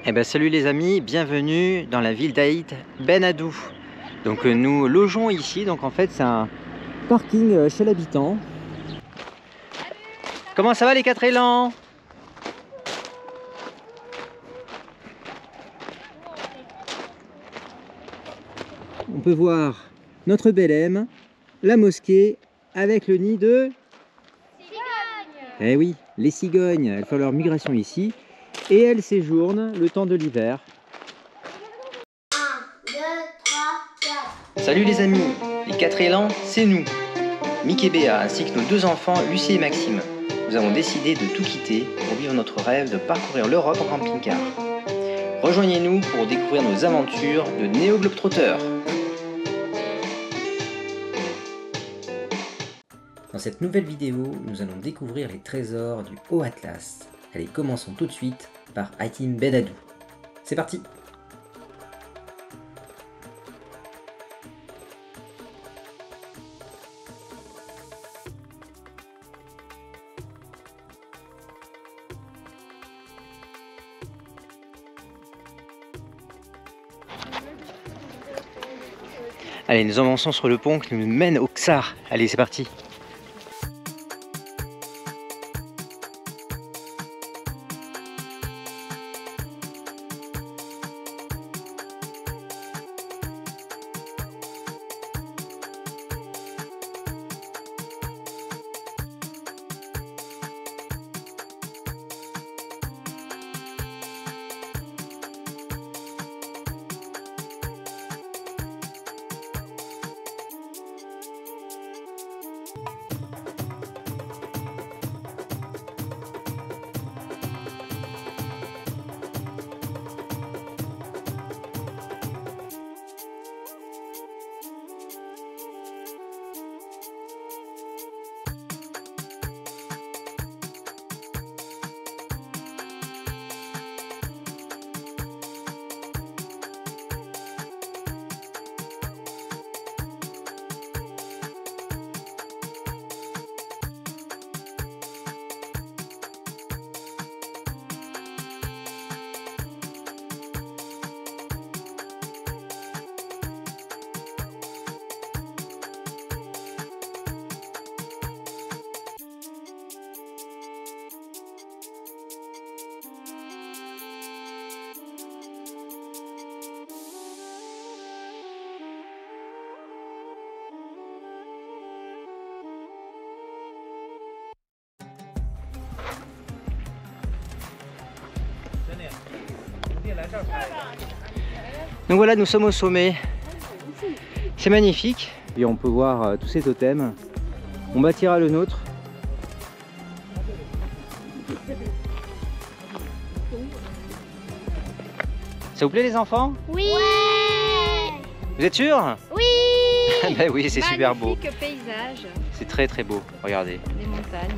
Eh ben, salut les amis, bienvenue dans la ville d'Aït Ben Haddou. Donc nous logeons ici, donc en fait c'est un parking chez l'habitant. Comment ça va les 4 élans? On peut voir notre Belém, la mosquée avec le nid de cigognes. Eh oui, les cigognes, elles font leur migration ici et elles séjournent le temps de l'hiver. 1, 2, 3, 4. Salut les amis, les 4 élans, c'est nous, Mick et Béa, ainsi que nos 2 enfants, Lucie et Maxime. Nous avons décidé de tout quitter pour vivre notre rêve de parcourir l'Europe en camping-car. Rejoignez-nous pour découvrir nos aventures de néo-globetrotters. Dans cette nouvelle vidéo, nous allons découvrir les trésors du Haut-Atlas. Allez, commençons tout de suite par Aït Ben Haddou. C'est parti! Allez, nous avançons sur le pont qui nous mène au Ksar. Allez, c'est parti! Donc voilà, nous sommes au sommet. C'est magnifique. Et on peut voir tous ces totems. On bâtira le nôtre. Ça vous plaît les enfants? Oui. Vous êtes sûrs? Oui. Ben oui, c'est super beau. Magnifique paysage. C'est très très beau. Regardez. Des montagnes.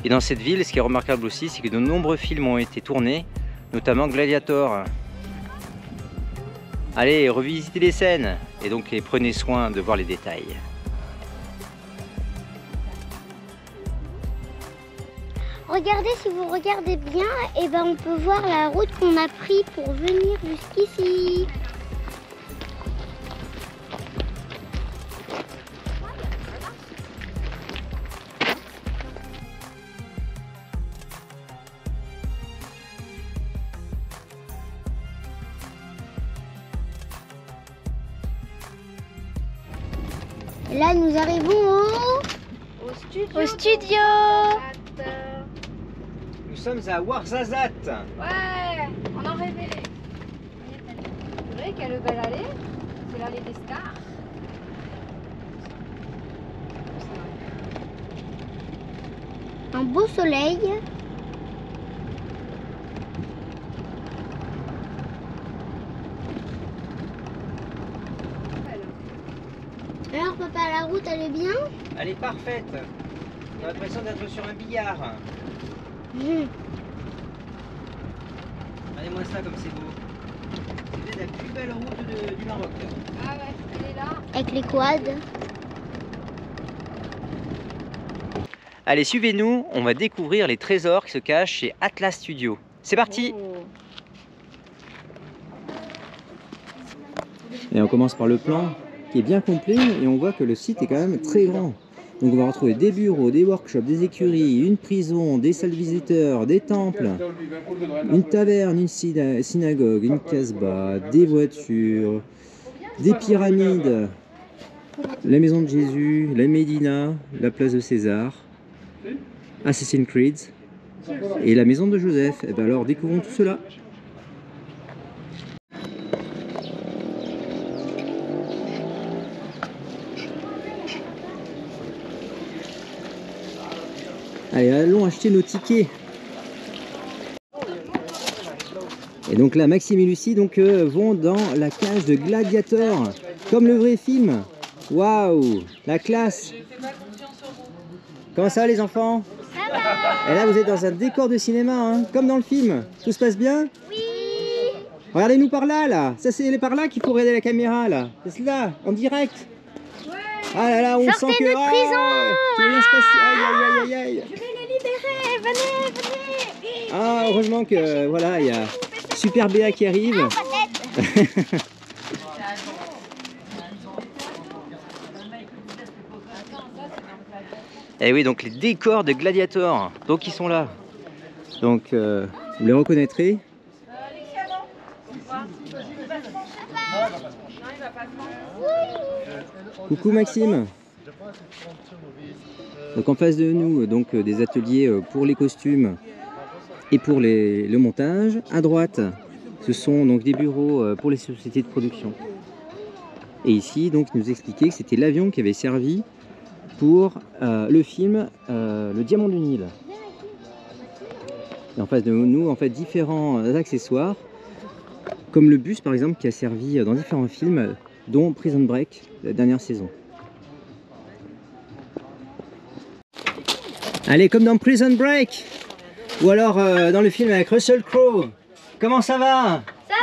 Et dans cette ville, ce qui est remarquable aussi, c'est que de nombreux films ont été tournés, notamment Gladiator. Allez, revisitez les scènes et donc prenez soin de voir les détails. Regardez, si vous regardez bien, et ben on peut voir la route qu'on a prise pour venir jusqu'ici. Là, nous arrivons au studio. Nous sommes à Ouarzazate. Ouais, on en rêvait. C'est vrai quelle belle allée. C'est l'allée des stars. Un beau soleil. Alors papa, la route elle est bien? Elle est parfaite. On a l'impression d'être sur un billard. Regardez-moi ça comme c'est beau. C'est la plus belle route du Maroc. Ah ouais, elle est là. Avec les quads. Allez, suivez-nous, on va découvrir les trésors qui se cachent chez Atlas Studio. C'est parti! Et on commence par le plan qui est bien complet et on voit que le site est quand même très grand. Donc on va retrouver des bureaux, des workshops, des écuries, une prison, des salles visiteurs, des temples, une taverne, une synagogue, une casbah, des voitures, des pyramides, la maison de Jésus, la Médina, la place de César, Assassin's Creed et la maison de Joseph. Et bien alors découvrons tout cela. Allez, allons acheter nos tickets. Et donc là, Maxime et Lucie vont dans la cage de Gladiator, comme le vrai film. Waouh, la classe. Comment ça va les enfants? Ça va? Et là, vous êtes dans un décor de cinéma, hein, comme dans le film. Tout se passe bien? Oui. Regardez-nous par là, là. Ça, c'est par là qu'il faut regarder la caméra, là. C'est là, en direct. Ah là là, on Sortez sent que... de prison. tout va bien se passer. Aïe, aïe, aïe, aïe, aïe. Je vais les libérer. Venez, venez. Ah, heureusement que, voilà, il y a Super Béa qui arrive. Et oui, donc les décors de Gladiator, donc ils sont là. Donc, vous les reconnaîtrez. Coucou Maxime. Donc en face de nous, donc des ateliers pour les costumes et pour le montage. À droite, ce sont donc des bureaux pour les sociétés de production. Et ici, donc, il nous expliquait que c'était l'avion qui avait servi pour le film Le Diamant du Nil. Et en face de nous, en fait, différents accessoires, comme le bus par exemple, qui a servi dans différents films, dont Prison Break, la dernière saison. Allez, comme dans Prison Break, ou alors dans le film avec Russell Crowe. Comment ça va? Ça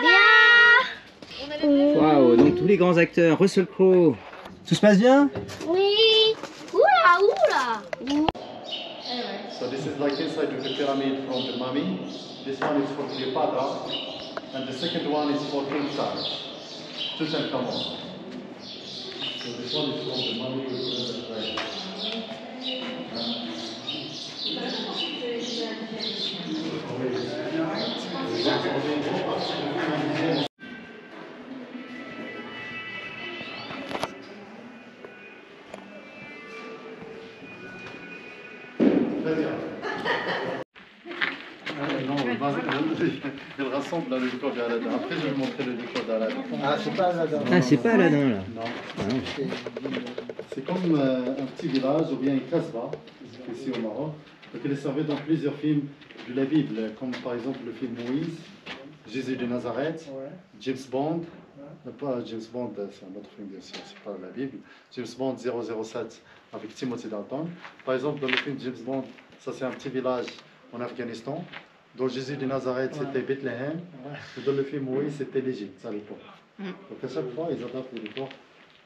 va? Waouh, donc tous les grands acteurs, Russell Crowe. Tout se passe bien? Oui. Oula, oula. So this is like inside of the pyramid from the mummy. This one is for Cleopatra, and the second one is for King Charles, Tutankhamun. So this one is from the mummy with the right. Très bien. Non, elle rassemble le décor d'Aladin. Après, je vais vous montrer le décor d'Aladin. Ah, c'est pas Aladin. Ah, c'est pas Aladdin là. Non. Ah, non. C'est comme un petit village ou bien une casbah, ici au Maroc. Donc, elle est servie dans plusieurs films de la Bible, comme par exemple le film Moïse, Jésus de Nazareth, James Bond. Pas James Bond, c'est un autre film bien sûr, c'est pas la Bible. James Bond 007 avec Timothy Dalton. Par exemple, dans le film James Bond, ça c'est un petit village en Afghanistan. Dans Jésus de Nazareth, c'était Bethléem. Et dans le film Moïse, c'était l'Égypte à l'époque. Donc à chaque fois, ils adaptent les décors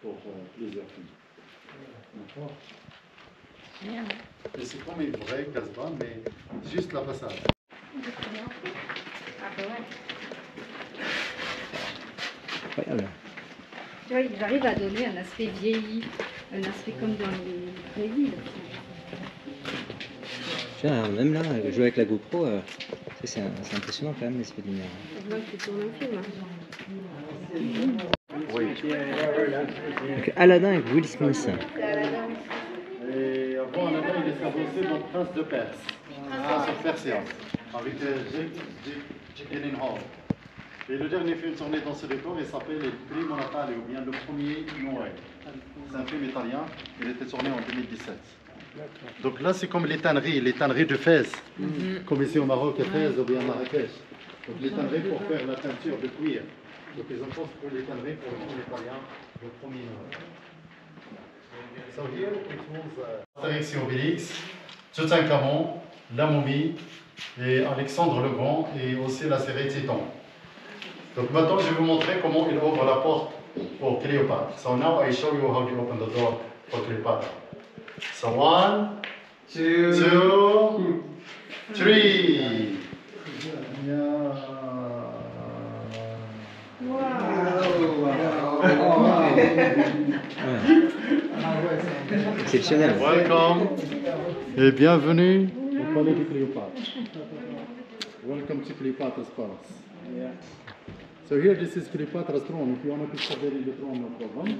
pour plusieurs films. D'accord. Et c'est comme une vraie casbah, mais juste la façade. Incroyable. Tu vois, ils arrivent à donner un aspect vieilli, un aspect comme dans les villes. Tiens, même là, jouer avec la GoPro, c'est impressionnant quand même l'effet de lumière. Je vois que tu tournes un film. Oui. Donc, Aladdin avec Will Smith. Et avant, là-bas, il est avancé dans Prince de Perse. Prince of Persia, avec Jake Gyllenhaal. Et le dernier film tourné dans ce décor, il s'appelle Le Primo Natale, ou bien Le Premier Noël. C'est un film italien, il était tourné en 2017. Donc là, c'est comme les tanneries de Fès, comme ici au Maroc, à Fès ou bien à Marrakech. Donc les tanneries pour faire la teinture de cuir. Donc ils ont construit les tanneries pour le film italien, Le Premier Noël. So here it was Astérix et Obélix, Toutankhamon, la momie, et Alexandre le Grand, et aussi la série Titan. Donc maintenant, je vais vous montrer comment il ouvre la porte pour Cléopâtre. So now I show you how to open the door for Cléopâtre. So 1, 2, 3. Exceptionnel. Welcome et bienvenue au palais de Cléopâtre. Welcome to Cleopatra's Palace. So here this is Cleopatra's throne. If you want to picture there in the throne, no problem.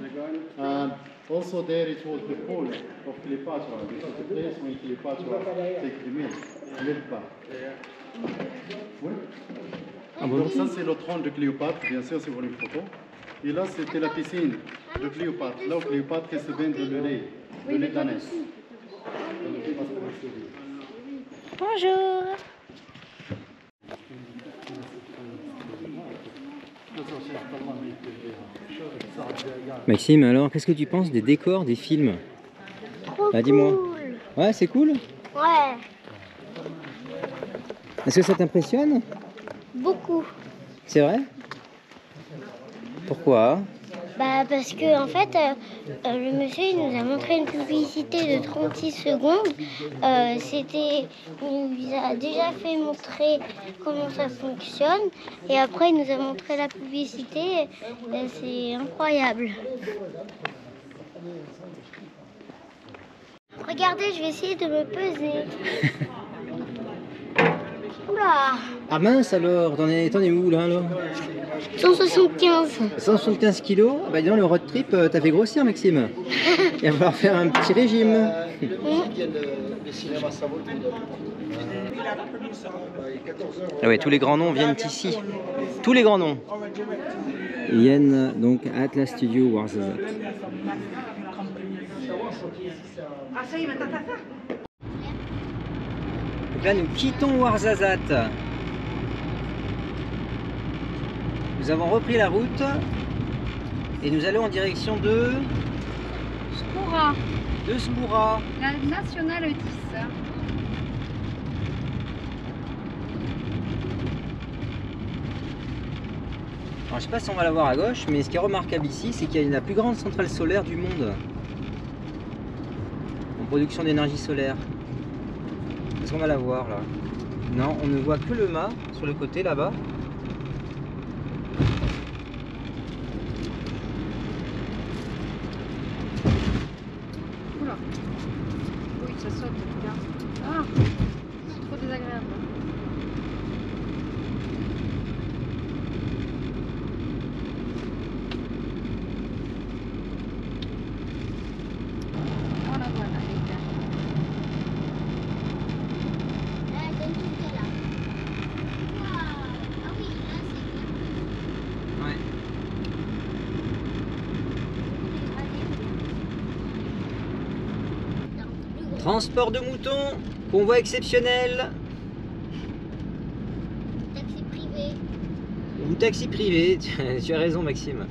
And also there it was the hall of Cleopatra, because the place when Cleopatra take the milk bath. Oui. Donc ça c'est le trône de Cléopâtre, bien sûr c'est pour une photo. Et là c'était la piscine de Cléopâtre, là où Cléopâtre se baigne de le lait d'ânesse. Bonjour. Maxime, alors qu'est-ce que tu penses des décors des films? Trop Bah, dis-moi. cool. Ouais, c'est cool. Ouais, Est-ce que ça t'impressionne? beaucoup. C'est vrai? Pourquoi? Bah parce que en fait, le monsieur il nous a montré une publicité de 36 secondes. Il nous a déjà fait montrer comment ça fonctionne. Et après il nous a montré la publicité. C'est incroyable. Regardez, je vais essayer de me peser. Oula, Ah mince alors, t'en es où là alors? 175. 175 kilos? Ah bah dis donc, le road trip, t'as fait grossir Maxime. Il va falloir faire un petit régime. Ah ouais, tous les grands noms viennent ici. Tous les grands noms. Ils viennent donc à Atlas Studio Ouarzazate. Donc là nous quittons Ouarzazate. Nous avons repris la route et nous allons en direction de Skoura, Skoura. la nationale 10. Alors, je sais pas si on va la voir à gauche, mais ce qui est remarquable ici, c'est qu'il y a la plus grande centrale solaire du monde en production d'énergie solaire. Est-ce qu'on va la voir là? Non, on ne voit que le mât sur le côté là-bas. Oula. Oui, ça saute. Regarde. Ah, c'est trop désagréable. Oh la voilà, elle est là. Ah oui, là c'est bien. Ouais. Transport de moutons, convoi exceptionnel Taxi privé. ou taxi privé. Tu as raison Maxime.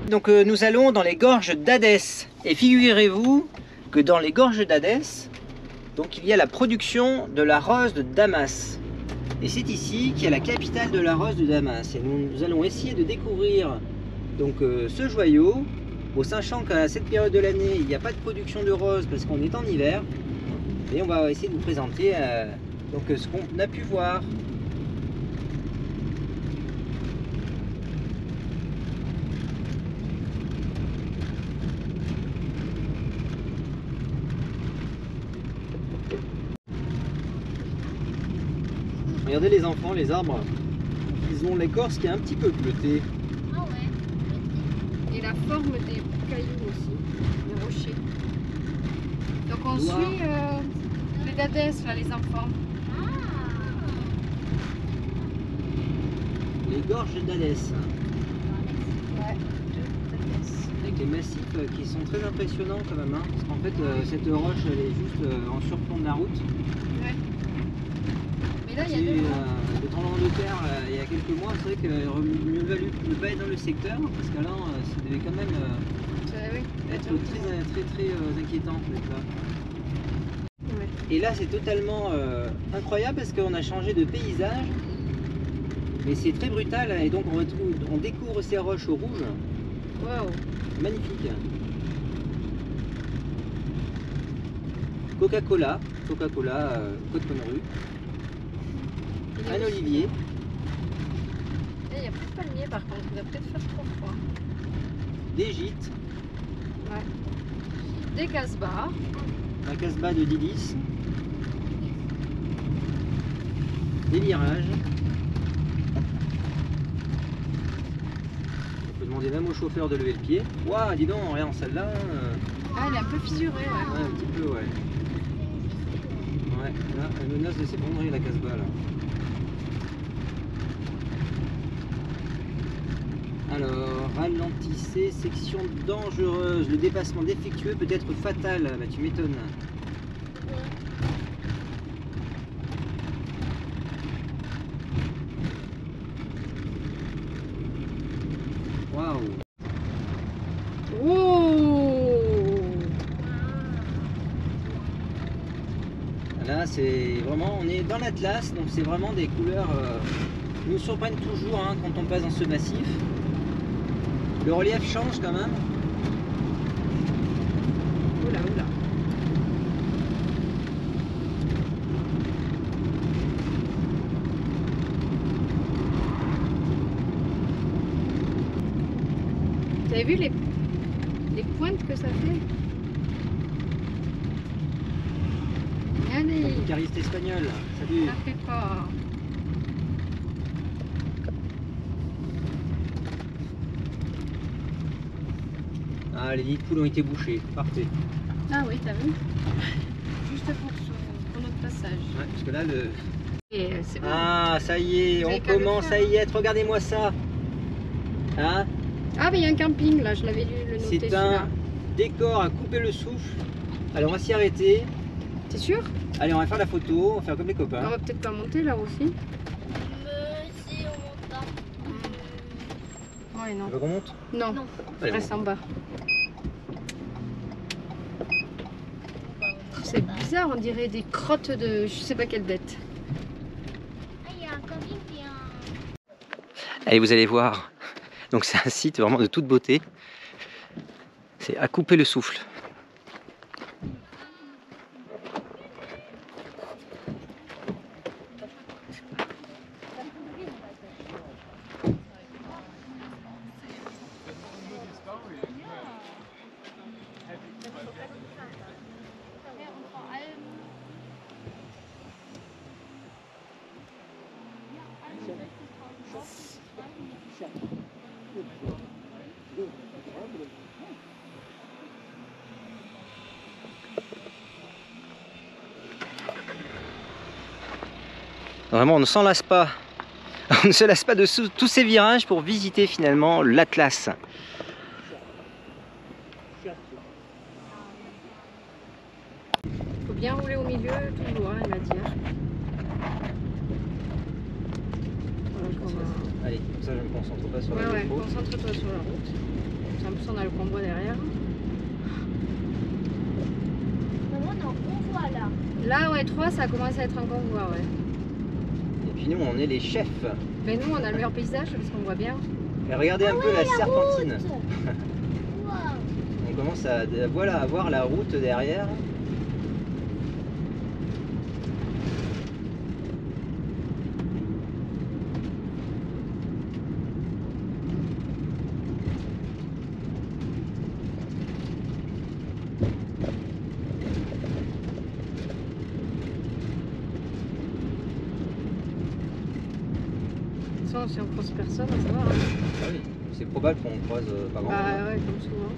Donc nous allons dans les gorges d'Hadès. Et figurez-vous que dans les gorges d'Hadès, donc il y a la production de la rose de Damas. Et c'est ici qu'il y a la capitale de la rose de Damas. Et nous allons essayer de découvrir donc ce joyau, au sachant qu'à cette période de l'année, il n'y a pas de production de rose parce qu'on est en hiver. Et on va essayer de vous présenter donc ce qu'on a pu voir. Regardez les enfants, les arbres, ils ont l'écorce qui est un petit peu bleutée. Ah ouais. Et la forme des cailloux aussi, des rochers. Donc on Wow. suit les Dadès, là, les enfants. Les gorges d'Hadès, Ouais, avec les massifs qui sont très impressionnants quand même, hein, parce qu'en fait cette roche elle est juste en surplomb de la route. ouais. Mais Et là, il y a eu deux mois. le tremblement de terre il y a quelques mois, c'est vrai qu'il aurait mieux valu ne pas être dans le secteur, parce que là, ça devait quand même Oui. être très inquiétant d'être là. Ouais. Et là, c'est totalement incroyable parce qu'on a changé de paysage, mais c'est très brutal, et donc on découvre ces roches au rouge. Waouh. Magnifique. Coca-Cola, Côte Conneru. Un olivier. Il n'y a plus de palmiers par contre, il va peut-être faire trop froid. Des gîtes. Ouais. Des casse-bars. Un casse-bas de Dilis. Des virages. On peut demander même au chauffeur de lever le pied. Waouh, dis donc, regarde celle-là. Ah, elle est un peu fissurée, ouais. Ouais, un petit peu, ouais. Ouais, là, elle menace de s'effondrer la casse-bas là. Alors, ralentissez, section dangereuse. Le dépassement défectueux peut être fatal. Bah, tu m'étonnes. Waouh. Là, c'est vraiment, on est dans l'Atlas, donc c'est vraiment des couleurs qui nous surprennent toujours hein, quand on passe dans ce massif. Le relief change quand même. Oula, oula. Vous avez vu les pointes que ça fait? Allez, Cariste espagnol, salut. ça fait pas. Ah, les nids de poules ont été bouchés, parfait. Ah oui, t'as vu? Juste pour notre passage. Ouais, parce que là, le... Et c'est bon. Ah, ça y est, Vous avez on qu'à le commence faire, à y être, regardez-moi ça. Hein? Ah, mais il y a un camping là, je l'avais lu le noter. C'est celui-là. un décor à couper le souffle. Allez, on va s'y arrêter. T'es sûr? Allez, on va faire la photo, on va faire comme les On copains. va peut-être pas monter là aussi. Si on monte pas. Ouais, non. Tu veux qu'on monte? Non, Non. Allez, reste en bas. C'est bizarre, on dirait des crottes de je sais pas quelle bête. Ah, il y a un camping qui est un. Allez, vous allez voir. Donc c'est un site vraiment de toute beauté. C'est à couper le souffle. Vraiment, on ne s'en lasse pas. On ne se lasse pas de tous ces virages pour visiter finalement l'Atlas. Faut bien rouler au milieu toujours, hein, il m'a dit. Voilà, je vois. Allez, comme ça je me concentre pas sur Ouais, la ouais, route. concentre-toi sur la route. En plus, on a le convoi derrière. Maman, on est en convoi là. Là, ouais, 3, ça commence à être un convoi, ouais. Et puis nous, on est les chefs. Mais nous, on a le meilleur paysage parce qu'on voit bien. Et regardez un peu la serpentine. Wow. On commence à, voilà, à voir la route derrière. De toute façon, si on croise personne, ça va. Hein. Ah oui, c'est probable qu'on croise pas grand monde. Bah ouais, comme souvent.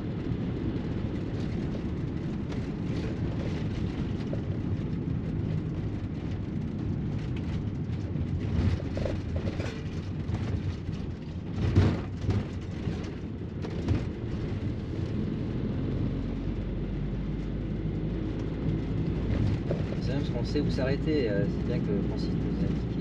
C'est même parce qu'on sait où s'arrêter. C'est bien que Francis nous indique.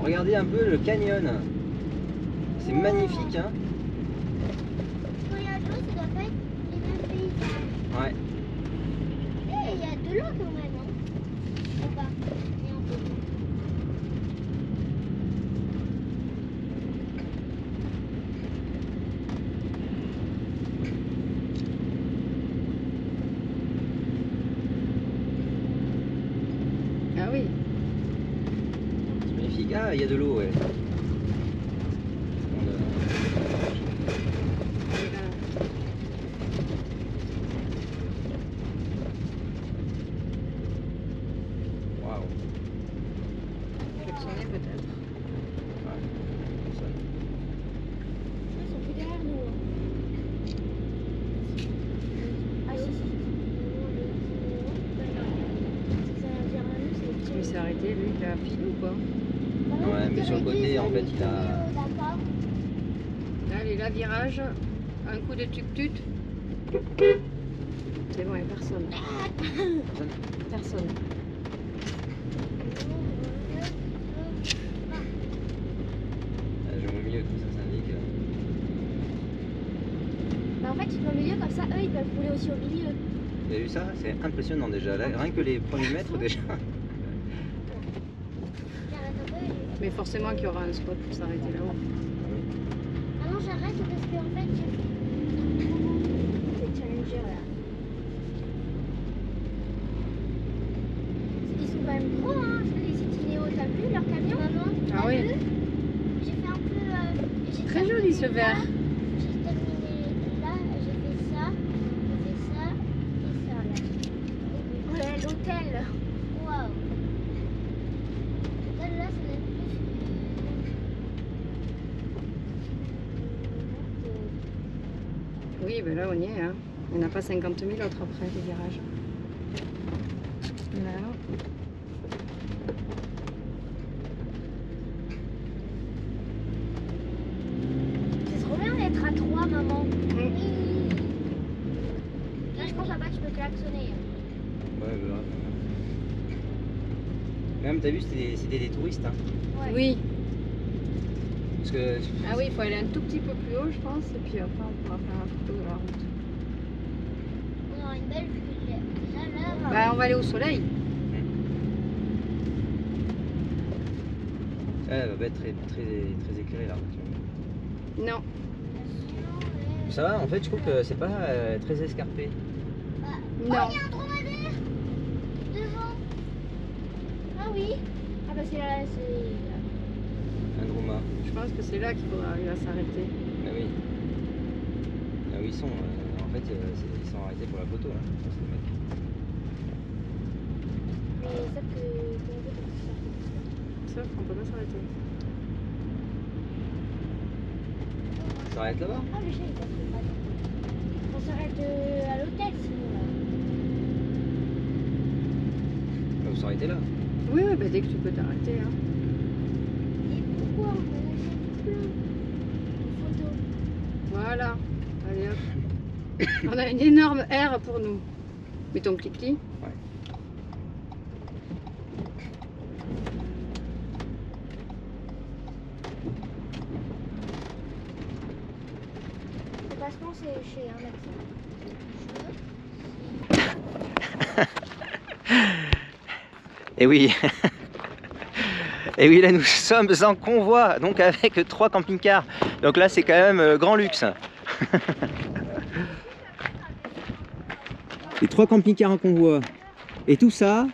Regardez un peu le canyon. C'est magnifique, hein. Quand il y a de l'eau, ça doit pas être les mêmes paysages. Ouais. Eh, il y a de l'eau quand même, hein. Ou pas? Il y a un peu d'eau. Ah oui. C'est magnifique. Ah, il y a de l'eau, ouais. Waouh. Klaxonner peut-être. Ouais, comme ça. Ils sont plus derrière nous. Ah, si, si. Il s'est arrêté, lui, il a filé ou quoi? Ouais, mais sur le côté, en fait, il a... D'accord. Allez, là, virage. Un coup de tuk-tuk. C'est bon, il n'y a personne. Personne. Je vois au milieu, tout ça s'indique. Bah, en fait, ils sont au milieu, comme ça, eux, ils peuvent rouler aussi au milieu. Vous avez vu ça? C'est impressionnant déjà. Là, rien que les premiers mètres déjà. J'arrête un peu. Mais forcément qu'il y aura un spot pour s'arrêter là-haut. Ah non, j'arrête parce qu'en fait, j'ai fait des challengers là. Ils sont quand même gros, hein, les Itinéo. T'as vu leur camion? Maman, Ah t'as oui. vu? J'ai fait un peu. J'ai Très joli terminé ce là, verre. J'ai terminé là, j'ai fait ça et ça là. Ouais, l'hôtel. Waouh. L'hôtel là, ça doit être plus. Oui, ben là, on y est. Hein. Il n'y en a pas 50 000 autres après, les virages. Là. C'est trop bien d'être à 3, maman. Mm. Là, je pense là-bas, tu peux klaxonner. Ouais, grave. Même, t'as vu, c'était des touristes. Hein. Ouais. Oui. Parce que... Ah oui, il faut aller un tout petit peu plus haut, je pense. Et puis après, on pourra faire un photo de la route. On aura une belle vue. Déjà, là, Bah, on va aller au soleil. Elle va pas être très éclairée là. Non. Ça va, en fait, je trouve que c'est pas très escarpé. Oh, Non. il y a un dromadaire devant. Ah oui. Ah bah c'est là, c'est... Un droma. Je pense que c'est là qu'il faudra arriver à s'arrêter. Ah oui. Là où ils sont, en fait, ils sont arrêtés pour la photo là. C'est le mec. Mais sauf que... Sauf qu'on peut pas s'arrêter. Ça s'arrête là-bas? Ah le chat il passe le pas. On s'arrête à l'hôtel sinon là. Vous s'arrêtez là. Oui, oui, bah, dès que tu peux t'arrêter. Hein. Et pourquoi on va lâcher plein de photos? Voilà. Allez hop. On a une énorme aire pour nous. Mets ton clic-clic. Ouais. Le passeport c'est chez un médecin. Et oui. Et oui, là nous sommes en convoi, donc avec 3 camping-cars. Donc là c'est quand même grand luxe. Les 3 camping-cars en convoi. Et tout ça,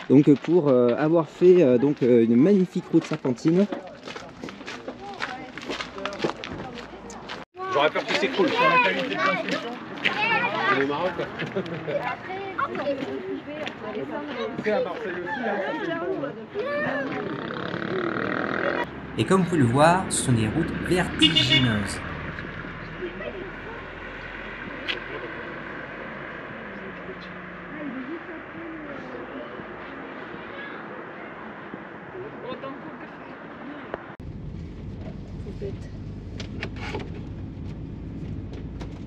donc pour avoir fait donc une magnifique route serpentine. J'aurais peur qu'il s'écroule. Sur la qualité de construction, c'est le Maroc. C'est à Marseille aussi. Et comme vous pouvez le voir, ce sont des routes vertigineuses.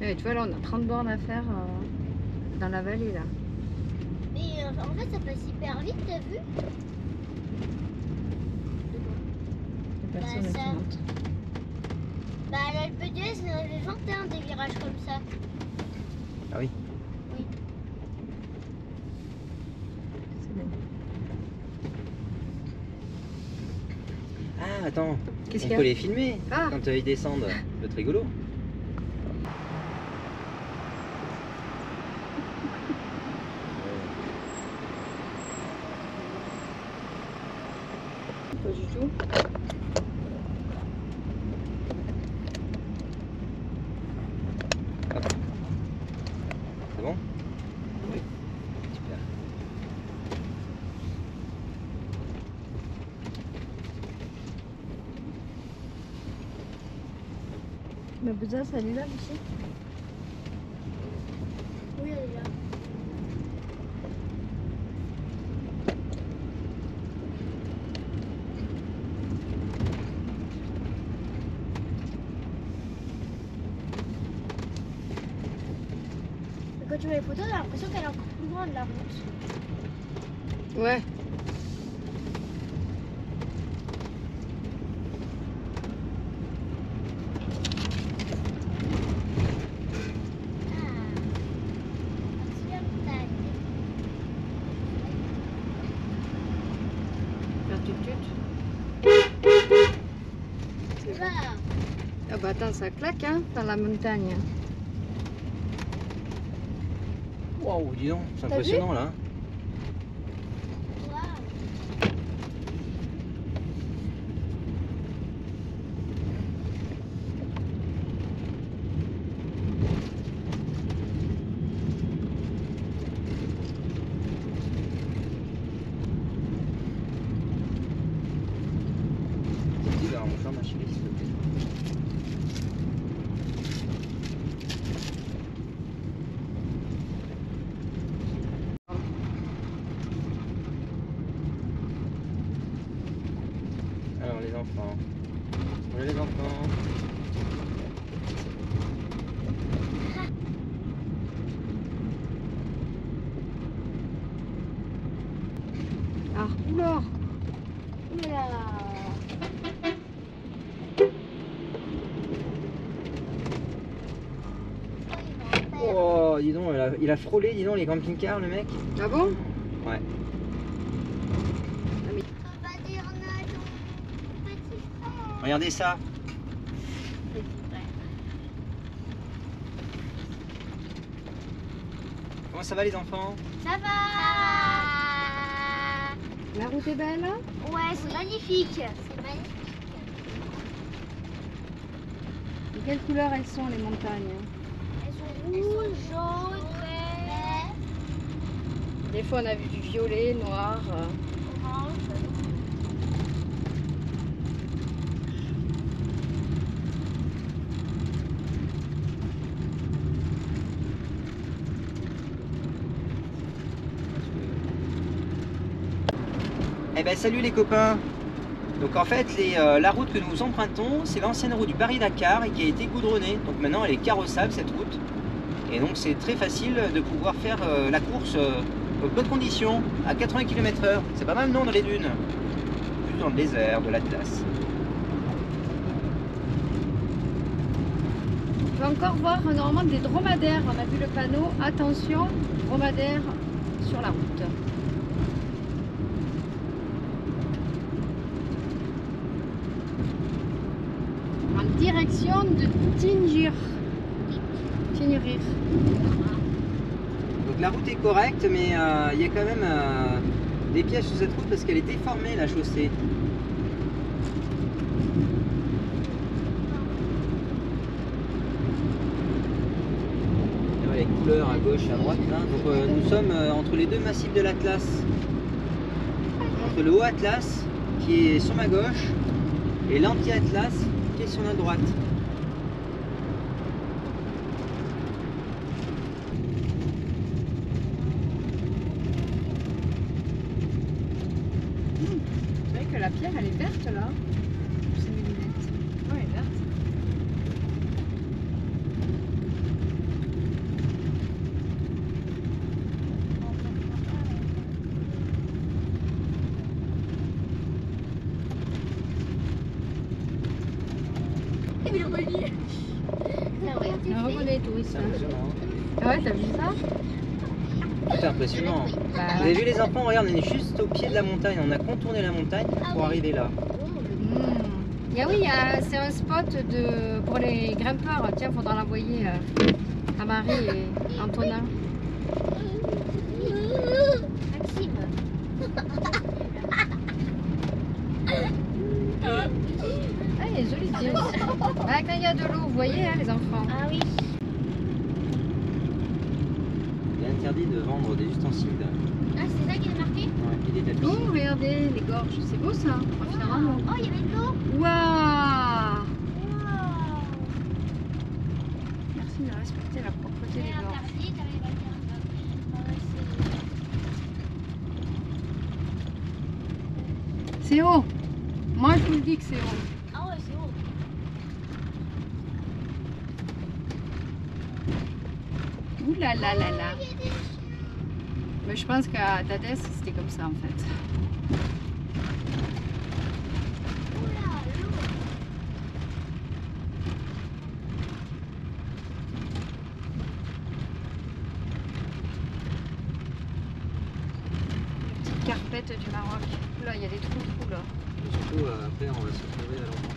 Et tu vois, là, on a 30 bornes à faire dans la vallée, là. Mais en fait ça passe hyper vite, t'as vu? personne Bah, ça. qui monte. Bah, à l'Alpe d'Huez, il y en avait 21 des virages comme ça. Ah oui. Oui. C'est bien. Ah, attends. Qu'est-ce On qu'il y peut a? les filmer Ah. quand ils descendent. Ça peut être rigolo. Pas du tout. C'est bon? Oui. Super. Ma besace, elle est là, ici. Oui, elle est là. Mais quand tu vois les photos, t'as l'impression qu'elle est encore plus loin de la route. Ouais. C'est la montagne. Faire tut-tut. Tu vas. Ah bah attends, ça claque hein, dans la montagne. Waouh, dis donc, c'est T'as impressionnant là. Waouh. Dis vers mon champ, ma chérie, s'il te plaît. Alors les enfants. Voilà les enfants. Ah, oula. Oula. Oh, dis donc, il a frôlé, dis donc, les camping-cars, le mec. Ah bon? Ouais. On va dire nageons, petit frère. Regardez ça. Petit frère. Comment ça va les enfants? Ça va. La route est belle hein? Ouais, c'est magnifique. C'est magnifique. De quelle couleur elles sont les montagnes? Elles sont rouges, jaunes, verts, Des fois on a vu du violet, noir. orange. Eh ben salut les copains. Donc en fait la route que nous empruntons, c'est l'ancienne route du Paris-Dakar et qui a été goudronnée. Donc maintenant elle est carrossable cette route. Et donc c'est très facile de pouvoir faire la course aux bonnes conditions, à 80 km/h. C'est pas mal non dans les dunes. Plus dans le désert de l'Atlas. On peut encore voir normalement des dromadaires. On a vu le panneau, attention, dromadaires sur la route. En direction de Tingir. Tingirir. Donc la route est correcte mais il y a quand même des pièges sur cette route parce qu'elle est déformée la chaussée. Les couleurs à gauche, à droite là. Donc nous sommes entre les deux massifs de l'Atlas. Entre le haut Atlas qui est sur ma gauche et l'anti-Atlas qui est sur ma droite. C'est vrai que la pierre elle est verte là. C'est mes lunettes. Ouais, elle est verte. On reconnaît les touristes. C'est impressionnant. Ah ouais, t'as vu ça? C'est impressionnant. Bah, Vous avez vu les enfants, regarde, on est juste au pied de la montagne, on a contourné la montagne pour arriver là. Oui, c'est un spot pour les grimpeurs. Tiens, faudra l'envoyer à Marie et Antonin. Maxime. Ah, il est joli, Dieu. Ah, quand il y a de l'eau, vous voyez, hein, les enfants. Ah oui. Il est interdit de vendre des ustensiles. Ah, c'est ça qui est marqué? Et des tapis. Oh, regardez, les gorges, c'est beau ça. On va finir en eau. Oh, il y avait de l'eau. Waouh! Wow. Merci de respecter la propreté des C'est gorges. interdit, t'avais pas dit. C'est haut. Moi, je vous le dis que c'est haut. Ah ouais, c'est haut. Ouh là là là là. Mais je pense qu'à Dadès, c'était comme ça en fait. Petite carpette du Maroc. Là, il y a des trous là. Et surtout, après, on va se retrouver à l'endroit.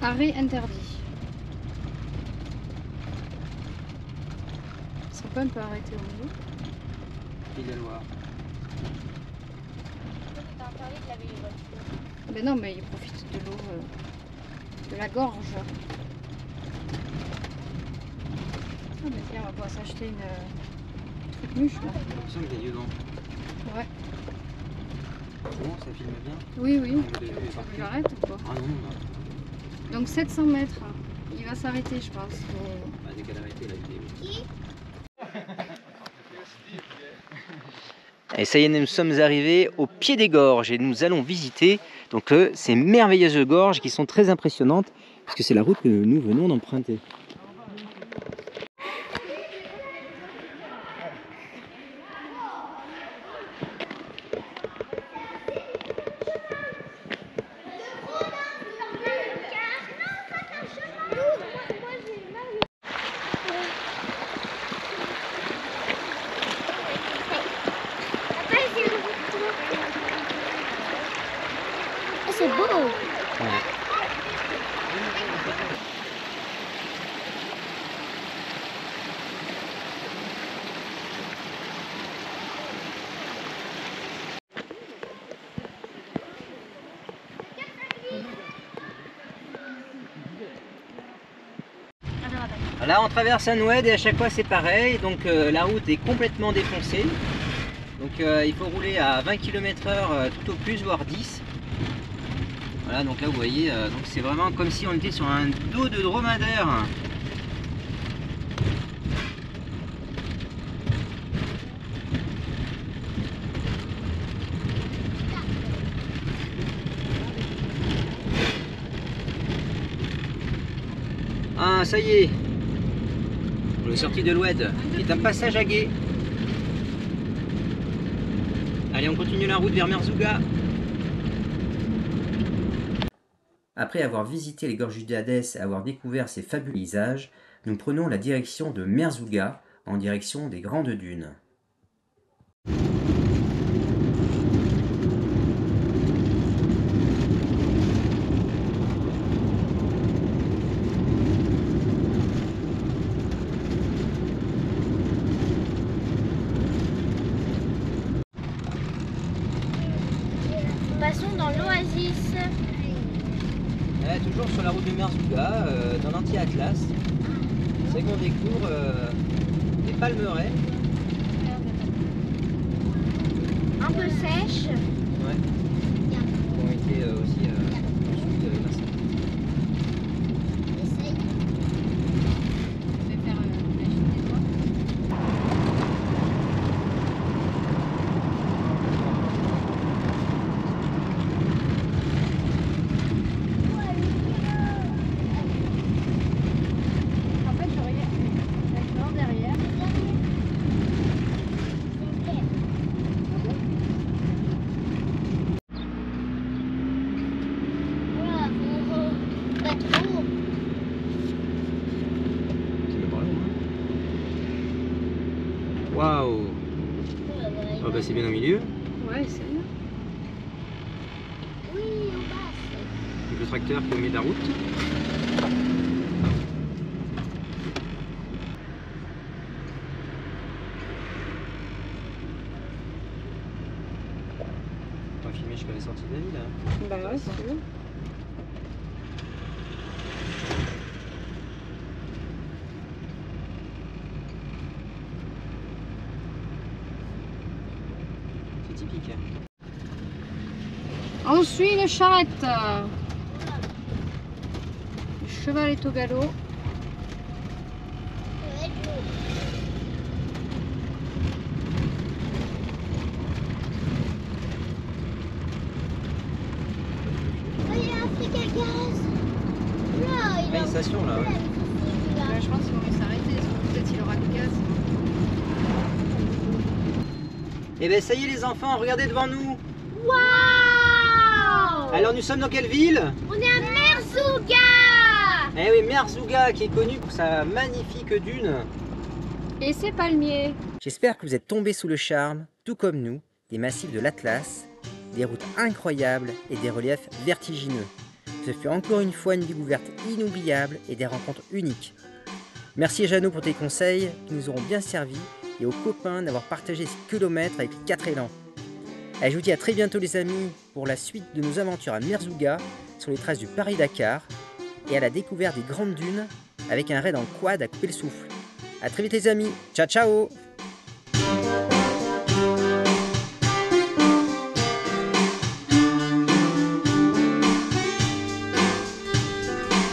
Arrêt interdit. C'est pas un peu arrêté au milieu? Pays de la Loire. T'as interdit de laver les voitures. Ben non, mais il profite de l'eau de la gorge. Ah, mais tiens, on va pouvoir s'acheter une truc mûche là. Il me semble qu'il y a du vent. Ouais. Bon, ça filme bien. Oui, oui. Ah, Tu mais veux le- que j'arrête ou pas? Ah non, non. Donc 700 mètres. Il va s'arrêter, je pense. Bah, dès qu'elle a arrêté la vidéo. Et ça y est, nous sommes arrivés au pied des gorges et nous allons visiter donc, ces merveilleuses gorges qui sont très impressionnantes puisque c'est la route que nous venons d'emprunter. Oh, c'est beau. Là on traverse un oued et à chaque fois c'est pareil, donc la route est complètement défoncée. Donc il faut rouler à 20 km/h tout au plus, voire 10. Voilà, donc là vous voyez, donc c'est vraiment comme si on était sur un dos de dromadaire. Ah ça y est, on est sorti de l'oued, c'est un passage à gué. Allez, on continue la route vers Merzouga. Après avoir visité les gorges d'Hadès et avoir découvert ces fabuleux paysages, nous prenons la direction de Merzouga, en direction des Grandes Dunes. Passons dans l'oasis. Toujours sur la route de Merzouga, dans l'anti-Atlas. C'est qu'on découvre des palmeraies. Un peu sèche. Ouais. Qui ont été aussi construites grâce à Essaye. Je vais faire la chute des doigts. En fait, je regarde derrière. c'est bien au milieu. Ouais, c'est bien. Oui, on passe. Donc le tracteur qui est au milieu de la route. On va filmer jusqu'à la sortie de la ville. Bah ouais, c'est bien. C'est typique. On suit une charrette. Le cheval est au galop. Il a fait quel gaz? Là, il Il y a une station là. Ouais. Là, je pense qu'il vaut mieux s'arrêter. Peut-être qu'il aura du gaz. Et ben ça y est les enfants, regardez devant nous. Waouh! Alors nous sommes dans quelle ville? On est à Merzouga! Eh oui, Merzouga qui est connue pour sa magnifique dune. Et ses palmiers. J'espère que vous êtes tombés sous le charme, tout comme nous, des massifs de l'Atlas, des routes incroyables et des reliefs vertigineux. Ce fut encore une fois une découverte inoubliable et des rencontres uniques. Merci Jeannot pour tes conseils qui nous auront bien servi et aux copains d'avoir partagé ces kilomètres avec les 4 élans. Et je vous dis à très bientôt les amis pour la suite de nos aventures à Merzouga sur les traces du Paris-Dakar et à la découverte des grandes dunes avec un raid en quad à couper le souffle. A très vite les amis, ciao ciao!